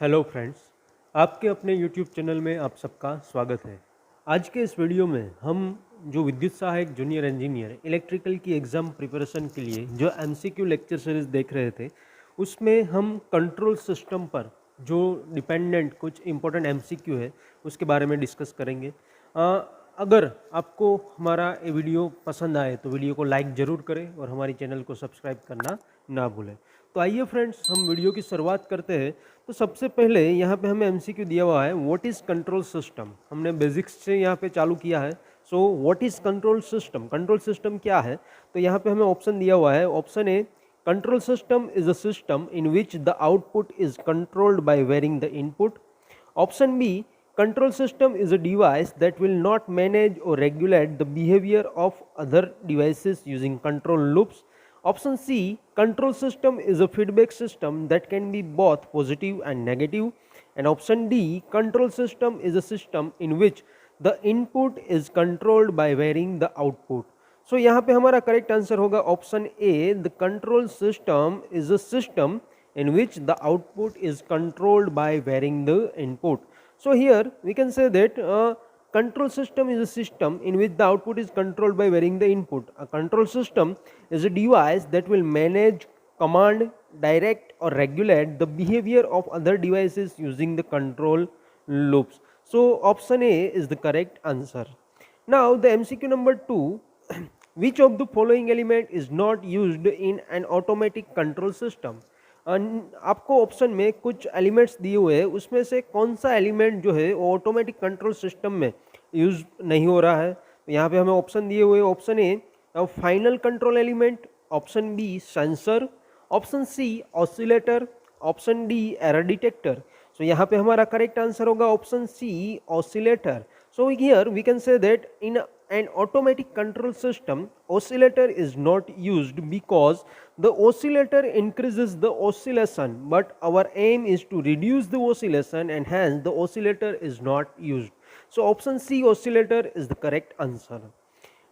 Hello friends, आपके अपने YouTube channel में आप सबका स्वागत है। आज के इस वीडियो में हम जो विद्युत सहायक जूनियर इंजीनियर इलेक्ट्रिकल की एग्ज़ाम प्रिपरेशन के लिए जो एमसीक्यू लेक्चर सीरीज़ देख रहे थे, उसमें हम कंट्रोल सिस्टम पर जो डिपेंडेंट कुछ इंपॉर्टेंट एमसीक्यू है उसके बारे में डिस्कस करेंगे। अगर आपको हमारा ये वीडियो पसंद आए तो वीडियो को लाइक ज़रूर करें और हमारी चैनल को सब्सक्राइब करना ना भूलें। तो आइए फ्रेंड्स, हम वीडियो की शुरुआत करते हैं। तो सबसे पहले यहाँ पे हमें एमसीक्यू दिया हुआ है, व्हाट इज़ कंट्रोल सिस्टम। हमने बेसिक्स से यहाँ पे चालू किया है। So what is control system, control system क्या है। तो यहाँ पे हमें ऑप्शन दिया हुआ है। Option A, control system is a system in which the output is controlled by varying the input. Option B, control system is a device that will not manage or regulate the behavior of other devices using control loops. Option C, control system is a feedback system that can be both positive and negative. And option D, control system is a system in which the input is controlled by varying the output. So यहाँ पे हमारा correct answer होगा option A, the control system is a system in which the output is controlled by varying the input. So here we can say that control system is a system in which the output is controlled by varying the input. A control system is a device that will manage, command, direct or regulate the behavior of other devices using the control loops. So option A is the correct answer. Now the MCQ number 2, which of the following element is not used in an automatic control system? आपको option में कुछ elements दिए हुए हैं, उसमें से कौन सा एलिमेंट जो है वो ऑटोमेटिक कंट्रोल सिस्टम में यूज नहीं हो रहा है। तो यहाँ पे हमें ऑप्शन दिए हुए, option A final control element, option B sensor, option C oscillator, option D error detector. So यहाँ पे हमारा करेक्ट आंसर होगा option C oscillator. So here we can say that in an automatic control system, oscillator is not used because the oscillator increases the oscillation, but our aim is to reduce the oscillation and hence the oscillator is not used. So option C oscillator is the correct answer.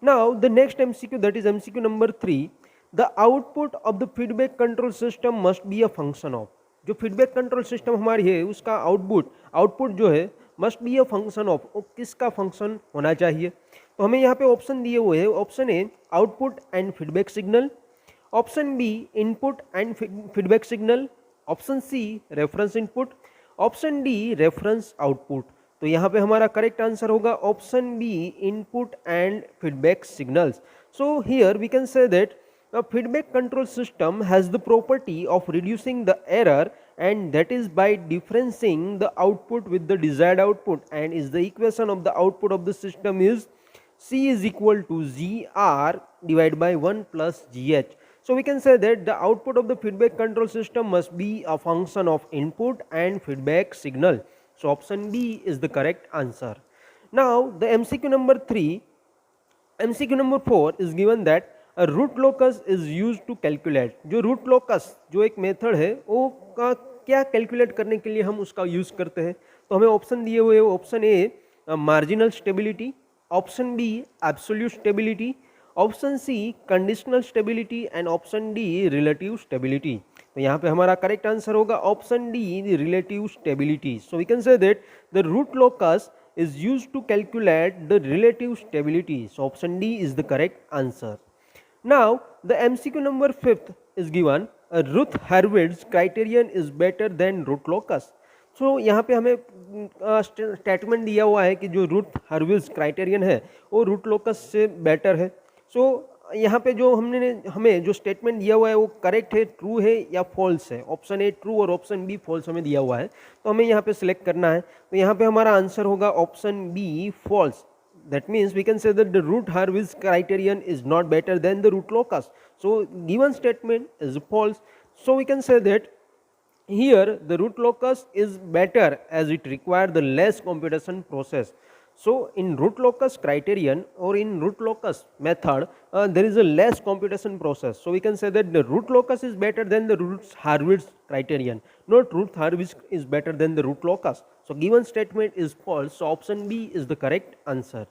Now the next MCQ, that is MCQ number 3, the output of the feedback control system must be a function of. जो feedback control system हमारी है उसका output जो है must be a function of, किसका function होना चाहिए। तो हमें यहाँ पे ऑप्शन दिए हुए हैं। Option A output and feedback signal, option B input and feedback signal, option C reference input, option D reference output. तो यहाँ पे हमारा करेक्ट आंसर होगा option B input and feedback signals. So here we can say that a feedback control system has the property of reducing the error, and that is by differencing the output with the desired output, and is the equation of the output of the system is C is equal to GR divided by 1 plus GH. So we can say that the output of the feedback control system must be a function of input and feedback signal. So option B is the correct answer. Now the MCQ number 3, MCQ number 4 is given that root locus is use to calculate. जो root locus जो एक method है वो का क्या calculate करने के लिए हम उसका यूज करते हैं। तो हमें ऑप्शन दिए हुए, option A marginal stability, option B absolute stability, option C conditional stability and option D relative stability. तो यहाँ पे हमारा करेक्ट आंसर होगा option D relative stability. So we can say that the root locus is used to calculate the relative stability. So option D is the correct answer. Now the MCQ number 5th is given, Ruth Hurwitz's criterion is better than root locus. So यहाँ पे हमें statement दिया हुआ है कि जो root हर्विट्ज criterion है वो रूट लोकस से बेटर है. सो यहाँ पे जो हमें जो स्टेटमेंट दिया हुआ है वो करेक्ट है, ट्रू है या फॉल्स है. ऑप्शन ए ट्रू और ऑप्शन बी फॉल्स हमें दिया हुआ है, तो हमें यहाँ पे सिलेक्ट करना है. तो यहाँ पे हमारा आंसर होगा option B false. That means we can say that the root Hurwitz criterion is not better than the root locus. So given statement is false. So we can say that here the root locus is better as it requires the less computation process. So in root locus criterion or in root locus method there is a less computation process. So we can say that the root locus is better than the root Hurwitz criterion. Not root Hurwitz is better than the root locus. So given statement is false. So option B is the correct answer.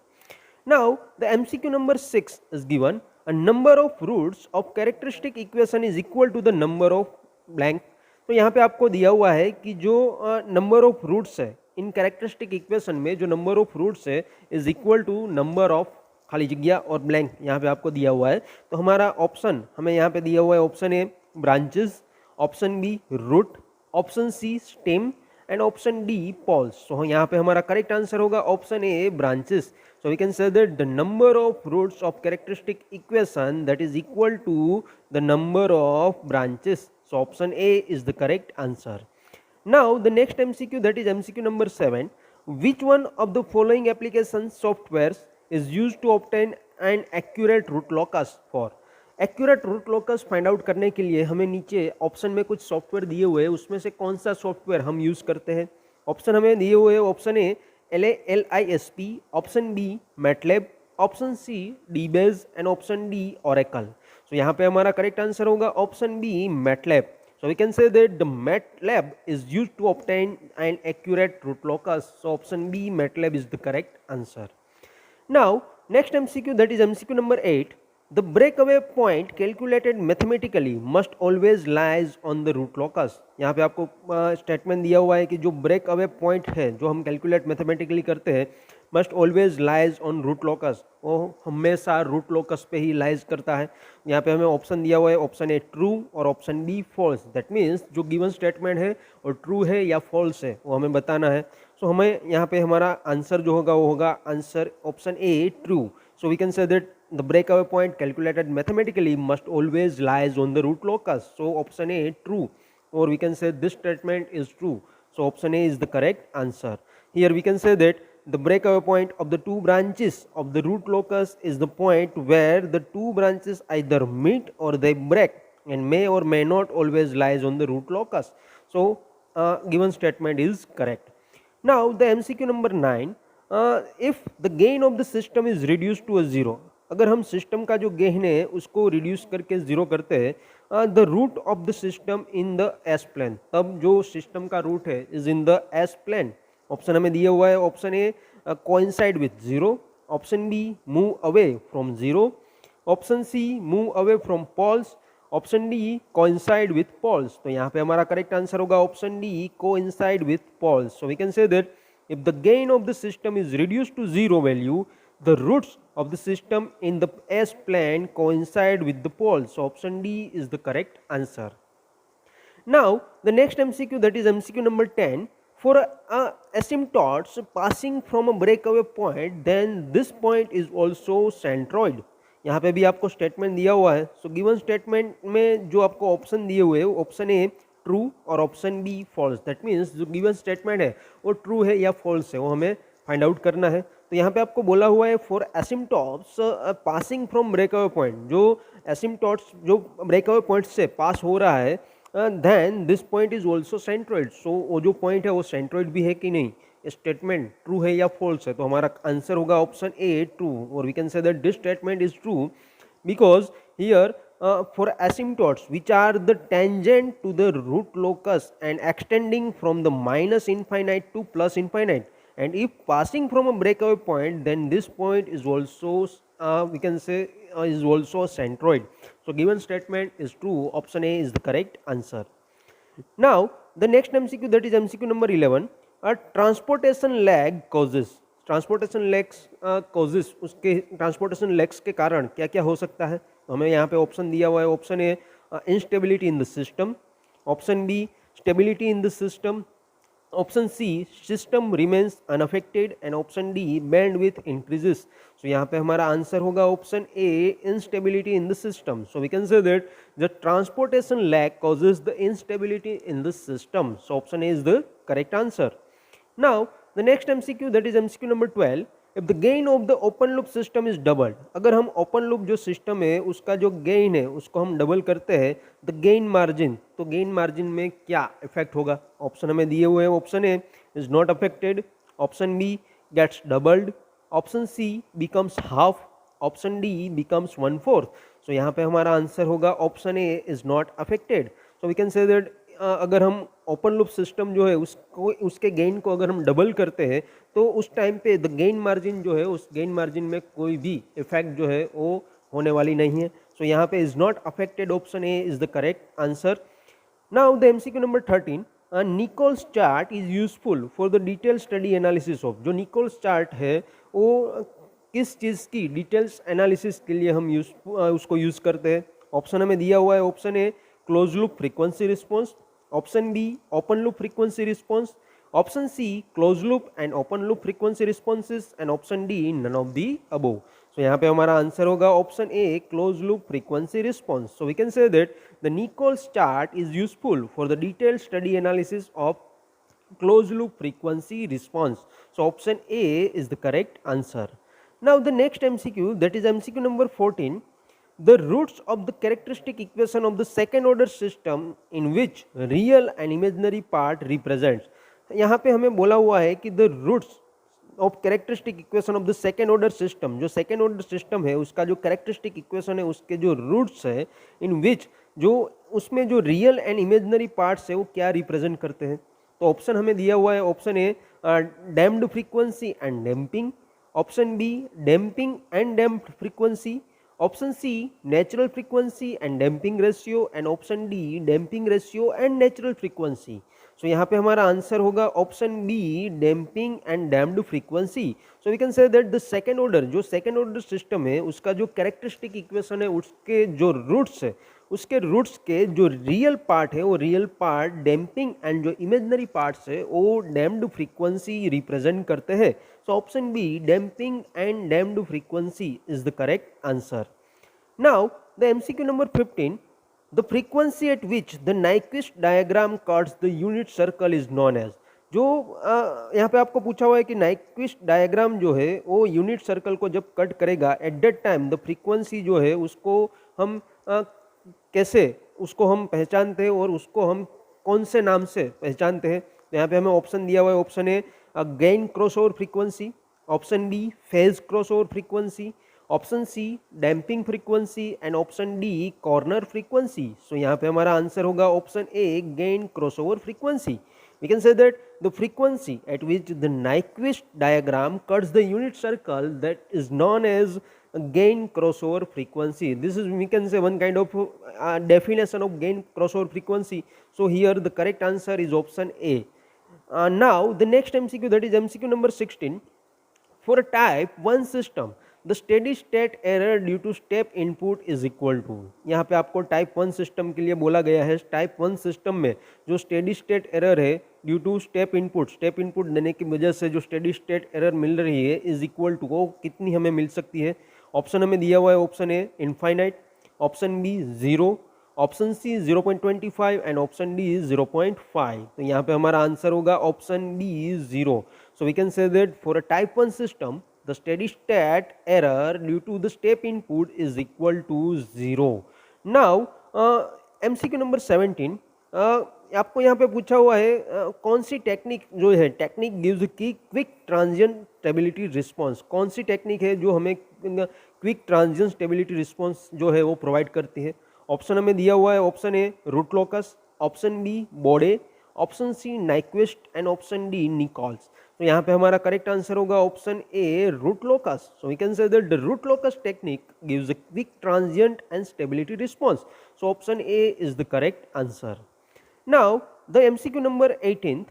Now the MCQ number 6 is given, a number of roots of characteristic equation is equal to the number of blank. तो यहाँ पे आपको दिया हुआ है कि जो number of roots है इन कैरेक्टरिस्टिक इक्वेशन में, जो नंबर ऑफ रूट्स है is equal to number of खाली जगह और ब्लैंक यहाँ पे आपको दिया हुआ है। तो हमारा ऑप्शन हमें यहाँ पे दिया हुआ है, option A branches, option B root, option C stem and option D poles. So यहाँ पे हमारा करेक्ट आंसर होगा option A branches. So we can say that the number of roots of characteristic equation that is equal to the number of branches. So option A is the correct answer. Now the next MCQ, that is MCQ number 7. Which one of the following application softwares is used to obtain an accurate root locus for? Accurate root locus find out करने के लिए हमें नीचे option में कुछ software दिए हुए हैं, उसमें से कौन सा सॉफ्टवेयर हम यूज करते हैं। ऑप्शन हमें दिए हुए हैं, option A LISP, option B MATLAB, option C dBase and option D Oracle. So यहाँ पे हमारा करेक्ट आंसर होगा option B MATLAB. So we can say that the MATLAB is used to obtain an accurate root locus. So option B MATLAB is the correct answer. Now next MCQ, that is MCQ number 8. The breakaway point calculated mathematically must always lies on the root locus. यहाँ पे आपको statement दिया हुआ है कि जो break away point है जो हम कैलकुलेट मैथमेटिकली करते हैं must always lies on root locus, वो हमेशा रूट लॉकस पे ही लाइज करता है। यहाँ पे हमें ऑप्शन दिया हुआ है, ऑप्शन ए ट्रू और option B false. That means जो गिवन स्टेटमेंट है वो ट्रू है या फॉल्स है वो हमें बताना है। सो हमें यहाँ पे हमारा आंसर जो होगा वो होगा answer option A true. So we can say that the breakaway point calculated mathematically must always lies on the root locus. So option A true, or we can say this statement is true. So option A is the correct answer. Here we can say that the breakaway point of the two branches of the root locus is the point where the two branches either meet or they break and may or may not always lies on the root locus. So given statement is correct. Now the MCQ number 9. If the gain of the system is reduced to a zero, अगर हम system का जो gain है उसको reduce करके जीरो करते हैं, the root of the system in the S plane, तब जो सिस्टम का रूट है is in the S plane. Option हमें दिया हुआ है, option A coincide with zero, option B move away from zero, option C move away from poles, option D coincide with poles. तो यहाँ पे हमारा करेक्ट आंसर होगा option D coincide with poles. So we can say that if the gain of the system is reduced to zero value, the roots of the system in the S plane coincide with the poles. So option D is the correct answer. Now the next MCQ, that is MCQ number 10. For asymptotes passing from a breakaway point, then this point is also centroid. यहाँ पे भी आपको statement दिया हुआ है। So given statement में जो आपको ऑप्शन दिए हुए हैं, ऑप्शन ए ट्रू और option B false. That means जो गिवन स्टेटमेंट है वो ट्रू है या फॉल्स है वो हमें फाइंड आउट करना है। तो यहाँ पे आपको बोला हुआ है for asymptotes passing from breakaway point, जो एसिम्टॉट्स जो ब्रेकअवे पॉइंट से पास हो रहा है, then this point is also centroid. So वो जो पॉइंट है वो सेंट्रोइड भी है कि नहीं, स्टेटमेंट ट्रू है या फॉल्स है। तो हमारा आंसर होगा ऑप्शन ए ट्रू, और we can say that this statement is true because here for asymptotes which are the tangent to the root locus and extending from the minus infinite to plus infinite, and if passing from a breakaway point, then this point is also we can say is also a centroid. So given statement is true, option A is the correct answer. Now the next MCQ, that is MCQ number 11. A transportation lag causes, transportation lags causes, उसके transportation lags के कारण क्या क्या हो सकता है। तो हमें यहाँ पे ऑप्शन दिया हुआ है, option A instability in the system, option B stability in the system, option C system remains unaffected and option D bandwidth increases. So यहाँ पे हमारा आंसर होगा option A instability in the system. So we can say that the transportation lag causes the instability in the system. So option A is the correct answer. Now the next MCQ, that is MCQ number 12. If the gain of the open loop system is doubled, अगर हम open loop जो system है उसका जो gain है उसको हम double करते हैं, the gain margin, तो गेन मार्जिन में क्या इफेक्ट होगा। ऑप्शन हमें दिए हुए हैं, option A is not affected, option B gets doubled, option C becomes half, option D becomes 1/4। So यहाँ पे हमारा आंसर होगा option A is not affected. So we can say that अगर हम ओपन लूप सिस्टम जो है उसको उसके गेन को अगर हम डबल करते हैं तो उस टाइम पे द गेन मार्जिन जो है उस गेन मार्जिन में कोई भी इफेक्ट जो है वो होने वाली नहीं है. सो यहाँ पे is not affected, option A is the correct answer. Now the MCQ number 13, Nichols chart is useful for the detailed study analysis of. जो Nichols chart है वो किस चीज़ की डिटेल्स एनालिसिस के लिए हम उसको यूज करते हैं? ऑप्शन हमें दिया हुआ है, option A closed loop frequency response, option B open loop frequency response, option C closed loop and open loop frequency responses and option D none of the above. So यहाँ पे हमारा answer होगा option A closed loop frequency response. So we can say that the Nichols chart is useful for the detailed study analysis of closed loop frequency response. So option A is the correct answer. Now the next MCQ, that is MCQ number 14, the roots of the characteristic equation of the second order system in which real and imaginary part represents. यहाँ पे हमें बोला हुआ है कि the roots of characteristic equation of the second order system, जो second order system है उसका जो कैरेक्टरिस्टिक इक्वेशन है उसके जो रूट्स है इन विच जो उसमें जो रियल एंड इमेजिनरी पार्ट्स है वो क्या रिप्रेजेंट करते हैं. तो ऑप्शन हमें दिया हुआ है, option A damped frequency and damping, option B damping and damped frequency, option C natural frequency and damping ratio and option D damping ratio and natural frequency. So यहाँ पे हमारा आंसर होगा option B damping and damped frequency. So we can say that the second order, जो second order system है उसका जो characteristic equation है उसके जो रूट्स है उसके रूट्स के जो रियल पार्ट है वो रियल पार्ट डैम्पिंग एंड जो इमेजिनरी पार्ट्स है वो डैम्प्ड फ्रीक्वेंसी रिप्रेजेंट करते हैं. So option B damping and damped frequency is the correct answer. Now the MCQ number 15, the frequency at which the Nyquist diagram cuts the unit circle is known as. जो यहाँ पे आपको पूछा हुआ है कि नाइक्विस्ट डायग्राम जो है वो यूनिट सर्कल को जब कट करेगा at that time the frequency जो है उसको हम कैसे उसको हम पहचानते हैं और उसको हम कौन से नाम से पहचानते हैं. तो यहाँ पे हमें ऑप्शन दिया हुआ है, option A gain crossover frequency, option B phase crossover frequency, option C damping frequency and option D corner frequency. So यहाँ पे हमारा आंसर होगा option A gain crossover frequency. We can say that the frequency at which the Nyquist diagram cuts the unit circle that is known as gain crossover frequency. This is, we can say, one kind of definition of gain crossover frequency. So here the correct answer is option A. Now the next MCQ, that is MCQ number 16, for a type 1 system the steady state error due to step input is equal to. यहाँ पे आपको type 1 system के लिए बोला गया है, type 1 system में जो स्टेडी स्टेट एरर है ड्यू टू स्टेप इनपुट देने की वजह से जो स्टेडी स्टेट एरर मिल रही है इज इक्वल टू, वो कितनी हमें मिल सकती है. ऑप्शन हमें दिया हुआ है, option A infinite, option B 0, option C 0.25 and option D 0.5. तो यहाँ पे हमारा आंसर होगा option B 0. So we can say that for a type 1 system the steady state error due to the step input is equal to 0. Now MCQ number 17, आपको यहाँ पे पूछा हुआ है कौन सी टेक्निक जो है, टेक्निक गिव्स की क्विक ट्रांजिएंट स्टेबिलिटी रिस्पॉन्स. कौन सी टेक्निक है जो हमें क्विक ट्रांजिएंट स्टेबिलिटी रिस्पॉन्स जो है वो प्रोवाइड करती है. ऑप्शन हमें दिया हुआ है, option A root locus, option B Bode, option C Nyquist and option D Nichols. तो यहाँ पे हमारा करेक्ट आंसर होगा option A root locus. So we can say that the root locus technique gives a quick transient and stability response. So option A is the correct answer. Now the MCQ number 18,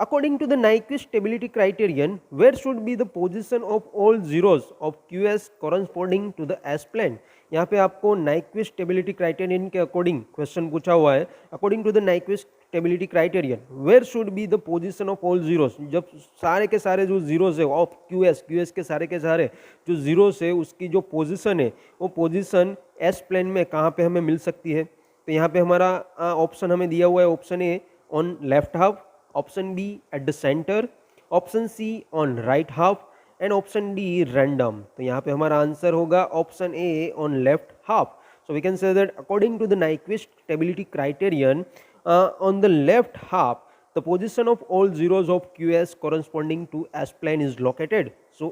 according to the Nyquist stability criterion, where should be the position of all zeros of QS corresponding to the S plane. यहाँ पे आपको Nyquist stability criterion के according question पूछा हुआ है. According to the Nyquist stability criterion where should be the position of all zeros, जब सारे के सारे जो जीरोस है ऑफ क्यूएस के सारे जो जीरोस है उसकी जो पोजीशन है वो पोजीशन एस प्लेन में कहाँ पे हमें मिल सकती है. तो यहाँ पे हमारा ऑप्शन हमें दिया हुआ है, option A on left half, option B at the centre, option C on right half and option D random. तो यहाँ पे हमारा आंसर होगा option A on left half. So we can say that according to the Nyquist stability criterion on the left half the position of all zeros of QS corresponding to S plane is located. So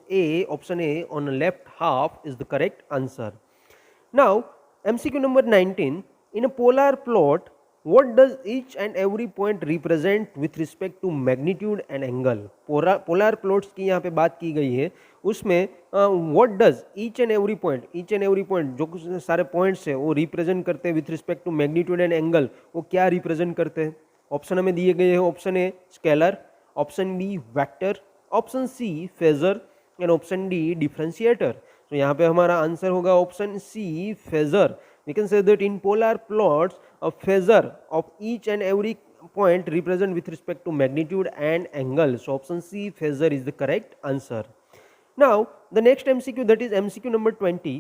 option A on the left half is the correct answer. Now MCQ number 19, in a polar plot what does each and every point represent with respect to magnitude and angle. Polar plots की यहाँ पे बात की गई है, उसमें what does each and every point जो सारे पॉइंट्स है वो रिप्रेजेंट करते हैं with respect to magnitude and angle, वो क्या रिप्रेजेंट करते हैं। ऑप्शन हमें दिए गए हैं, option A scalar, option B vector, option C phasor and option D differentiator. तो यहाँ पे हमारा आंसर होगा option C phasor. We can say that in polar plots a phasor of each and every point represent with respect to magnitude and angle. So option C phasor is the correct answer. Now the next MCQ, that is MCQ number 20.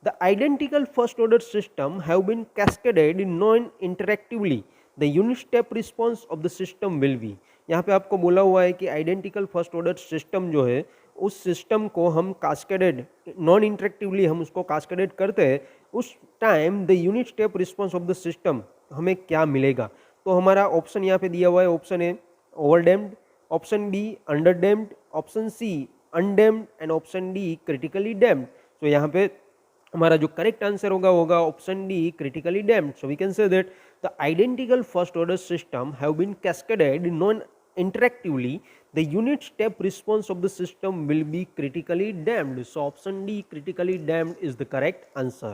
The identical first order system have been cascaded non-interactively. The unit step response of the system will be. यहाँ पे आपको बोला हुआ है कि identical first order system जो है उस सिस्टम को हम कास्केडेड नॉन इंटरेक्टिवली हम उसको कास्केडेड करते हैं, उस time the unit step response of the system हमें क्या मिलेगा। तो हमारा ऑप्शन यहाँ पे दिया हुआ है, option A overdamped, option B underdamped, option C undamped and option D critically damped. तो यहाँ पे हमारा जो करेक्ट आंसर होगा option D critically damped. So we can say that the identical first order system have been cascaded non interactively, the unit step response of the system will be critically damped. So option D critically damped is the correct answer.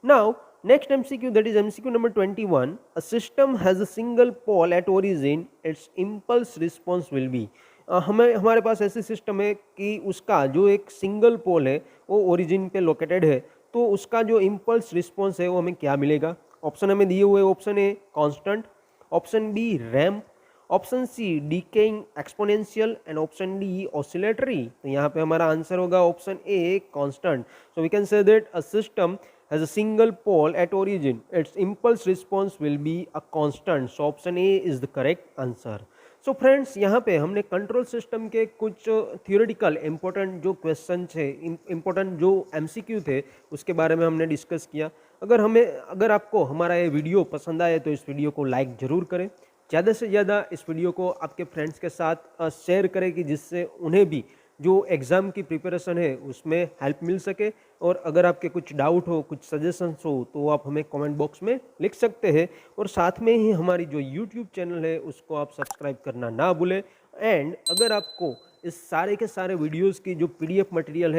Now next MCQ, that is MCQ number 21. A system has a single pole at origin, its impulse response will be. हमारे पास ऐसी system है कि उसका जो एक single pole है वो origin पे लोकेटेड है, तो उसका जो इम्पल्स रिस्पॉन्स है वो हमें क्या मिलेगा। ऑप्शन हमें दिए हुए, option A constant, option B ramp, option C decaying exponential and option D oscillatory. तो यहाँ पे हमारा आंसर होगा option A constant. So we can say that a system has a single pole at origin, its impulse response will be a constant. So option A is the correct answer. So friends, यहाँ पे हमने control system के कुछ theoretical important जो question थे, important जो MCQ थे, उसके बारे में हमने डिस्कस किया। अगर आपको हमारा ये वीडियो पसंद आए तो इस वीडियो को लाइक ज़रूर करें, ज़्यादा से ज़्यादा इस वीडियो को आपके फ्रेंड्स के साथ शेयर करें कि जिससे उन्हें भी जो एग्ज़ाम की प्रिपरेशन है उसमें हेल्प मिल सके। और अगर आपके कुछ डाउट हो, कुछ सजेशंस हो, तो आप हमें कमेंट बॉक्स में लिख सकते हैं। और साथ में ही हमारी जो यूट्यूब चैनल है उसको आप सब्सक्राइब करना ना भूलें। एंड अगर आपको इस सारे के सारे वीडियोस की जो पीडीएफ मटेरियल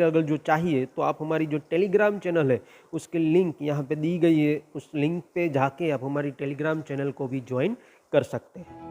अगर जो चाहिए, तो आप हमारी जो टेलीग्राम चैनल है उसकी लिंक यहाँ पे दी गई है, उस लिंक पे जाके आप हमारी टेलीग्राम चैनल को भी ज्वाइन कर सकते हैं।